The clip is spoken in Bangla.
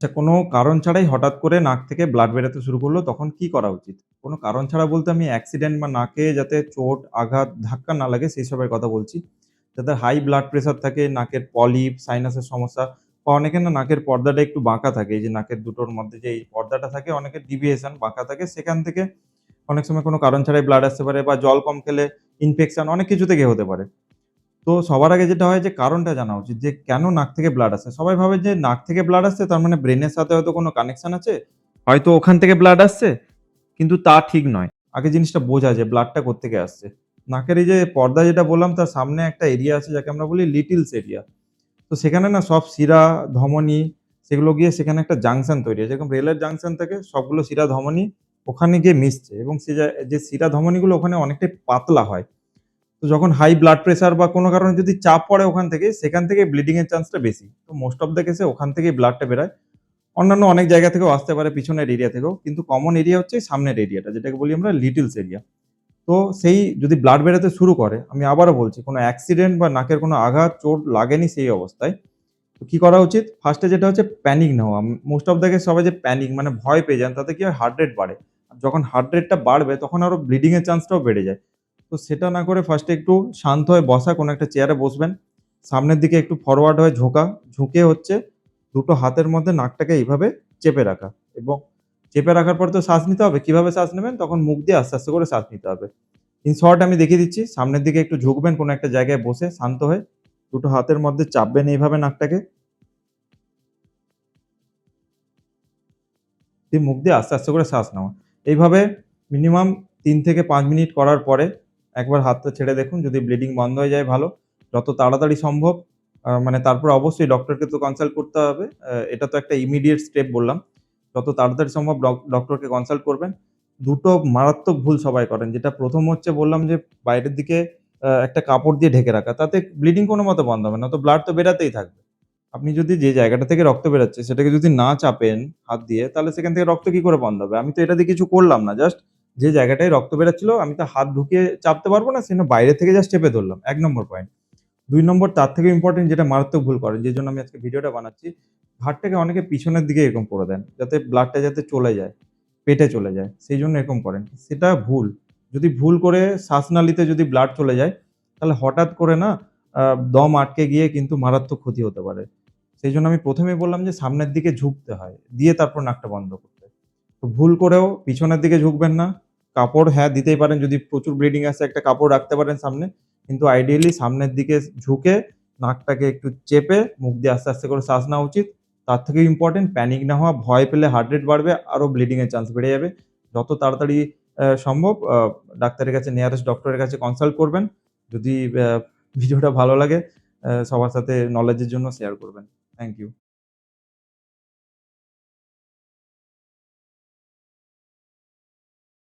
আচ্ছা, কোনো কারণ ছাড়াই হঠাৎ করে নাক থেকে ব্লাড বেরোতে শুরু করলো, তখন কি করা উচিত? কোনো কারণ ছাড়া বলতে আমি অ্যাক্সিডেন্ট বা নাকে যাতে চোট, আঘাত, ধাক্কা না লাগে সেইসবের কথা বলছি। যাদের হাই ব্লাড প্রেশার থাকে, নাকের পলিপ, সাইনাসের সমস্যা বা অনেকের না নাকের পর্দাটা একটু বাঁকা থাকে। এই যে নাকের দুটোর মধ্যে যে এই পর্দাটা থাকে অনেকের ডেভিয়েশন বাঁকা থাকে। সেখান থেকে অনেক সময় কোনো কারণ ছাড়াই ব্লাড আসতে পারে বা জল কম খেলে ইনফেকশন অনেক কিছু থেকে হতে পারে। তো সবার আগে যেটা হয় যে কারণটা জানা উচিত যে কেন নাক থেকে ব্লাড আসছে? সবাই ভাবে যে নাক থেকে ব্লাড আসছে তার মানে ব্রেইনের সাথে হয়তো কোনো কানেকশন আছে। হয়তো ওখান থেকে ব্লাড আসছে, কিন্তু তা ঠিক নয়। আগে জিনিসটা বোঝা যে ব্লাডটা কোত্থেকে আসছে। নাকের এই যে পর্দা যেটা বললাম তার সামনে একটা এরিয়া আছে যাকে আমরা বলি লিটলস এরিয়া। তো সেখানে না সব শিরা, ধমনী সেগুলো গিয়ে সেখানে একটা জাংশন তৈরি হয়। যেরকম রেলের জাংশন থাকে সবগুলো শিরা, ধমনী ওখানে গিয়ে মিশছে এবং যে শিরা, ধমনীগুলো ওখানে অনেকটাই পাতলা হয়। তো যখন হাই ব্লাড প্রেশার বা কোনো কারণে যদি চাপ পড়ে ওখান থেকে, সেখান থেকে ব্লিডিং এর চান্সটা বেশি। তো মোস্ট অফ দ্যা কেসে ওখান থেকেই ব্লাডটা বেরায়। অন্যান্য অনেক জায়গা থেকেও আসতে পারে পিছনের এরিয়া থেকেও। কিন্তু কমন এরিয়া হচ্ছে সামনের এরিয়াটা যেটাকে বলি আমরা লিটলস এরিয়া। তো সেই যদি ব্লাড বেরোতে শুরু করে, আমি আবারও বলছি কোনো অ্যাক্সিডেন্ট বা নাকের কোনো আঘাত, চোট লাগেনি সেই অবস্থায়। তো কি করা উচিত? ফার্স্ট এ যেটা হচ্ছে প্যানিক না হওয়া। মোস্ট অফ দ্যা কেস সবাই যে প্যানিক মানে ভয় পেয়ে যান তাতে কি হয় হার্ট রেট বাড়ে। আর যখন হার্ট রেটটা বাড়বে তখন আরো ব্লিডিং এর চান্সটাও বেড়ে যায়। তো সেটা না করে ফার্স্ট এ একটু শান্ত হয়ে বসা, কোনো একটা চেয়ারে বসবেন। সামনের দিকে একটু ফরওয়ার্ড হয়ে ঝোঁকা। ঝুঁকে হচ্ছে দুটো হাতের মধ্যে নাকটাকে এইভাবে চেপে রাখা এবং চেপে রাখার পর তো শ্বাস নিতে হবে। কিভাবে শ্বাস নেবেন? তখন মুখ দিয়ে আস্তে, আস্তে করে শ্বাস নিতে হবে। ইন শর্ট আমি দেখিয়ে দিচ্ছি। সামনের দিকে একটু ঝুঁকবেন কোনো একটা জায়গায় বসে শান্ত হয়ে। দুটো হাতের মধ্যে চাপবেন এইভাবে নাকটাকে। দিয়ে মুখ দিয়ে আস্তে, আস্তে করে শ্বাস নেওয়া। এইভাবে মিনিমাম ৩ থেকে ৫ মিনিট করার পরে একবার হাতটা ছেড়ে দেখুন। যদি ব্লিডিং বন্ধ হয়ে যায় ভালো। যত তাড়াতাড়ি সম্ভব মানে তারপরে অবশ্যই ডক্টরকে তো কনসাল্ট করতে হবে। এটা তো একটা ইমিডিয়েট স্টেপ বললাম। যত তাড়াতাড়ি সম্ভব ডক্টরকে কনসাল্ট করবেন। দুটো মারাত্মক ভুল সবাই করেন। যেটা ১ম হচ্ছে বললাম যে বাইরের দিকে একটা কাপড় দিয়ে ঢেকে রাখা। তাতে ব্লিডিং কোনমতে বন্ধ হবে না। তো ব্লাড তো বেরাতেই থাকবে। আপনি যদি যে জায়গাটা থেকে রক্ত বেরাচ্ছে সেটাকে যদি না চাপেন হাত দিয়ে, তাহলে সেখান থেকে রক্ত কি করে বন্ধ হবে? আমি তো এটা দিয়ে কিছু করলাম না। জাস্ট যে জায়গাটায় রক্ত বেরাচ্ছিল আমি তো হাত ঢুকিয়ে চাপতে পারব না, সেজন্য বাইরে থেকে জাস্ট চেপে ধরলাম। ১ নম্বর পয়েন্ট। ২ নম্বর তার থেকেও ইম্পোর্টেন্ট যেটা মারাত্মক ভুল করেন, যেজন্য আমি আজকে ভিডিওটা বানাচ্ছি। ঘাড়টাকে অনেকে পিছনের দিকে এরকম করে দেন। যাতে ব্লাডটা যাতে চলে যায়, পেটে চলে যায়। সেইজন্য এরকম করেন। সেটা ভুল। যদি ভুল করে শ্বাসনালীতে যদি ব্লাড চলে যায়, তাহলে হঠাৎ করে না আ দম আটকে গিয়ে কিন্তু মারাত্মক ক্ষতি হতে পারে। সেইজন্য আমি ১ম এই বললাম যে সামনের দিকে ঝুঁকতে হয়। দিয়ে তারপর নাকটা বন্ধ করতে। তো ভুল করেও পিছনের দিকে ঝুঁকবেন না। কাপড় হ্যাঁ, দিতেই পারেন যদি প্রচুর ব্লিডিং আসে একটা কাপড় রাখতে পারেন সামনে। কিন্তু আইডিয়ালি সামনের দিকে ঝুঁকে নাকটাকে একটু চেপে মুখ দিয়ে আস্তে, আস্তে করে শ্বাস নেওয়া উচিত। তার থেকেও ইম্পোর্টেন্ট প্যানিক না হওয়া, ভয় পেলে হার্ট রেট বাড়বে, আরো ব্লিডিং এর চান্স বেড়ে যাবে। যত তাড়াতাড়ি সম্ভব ডাক্তারের কাছে নিয়ারেস্ট ডক্টরের কাছে কনসাল্ট করবেন। যদি ভিডিওটা ভালো লাগে সবার সাথে নলেজ এর জন্য শেয়ার করবেন। Thank you.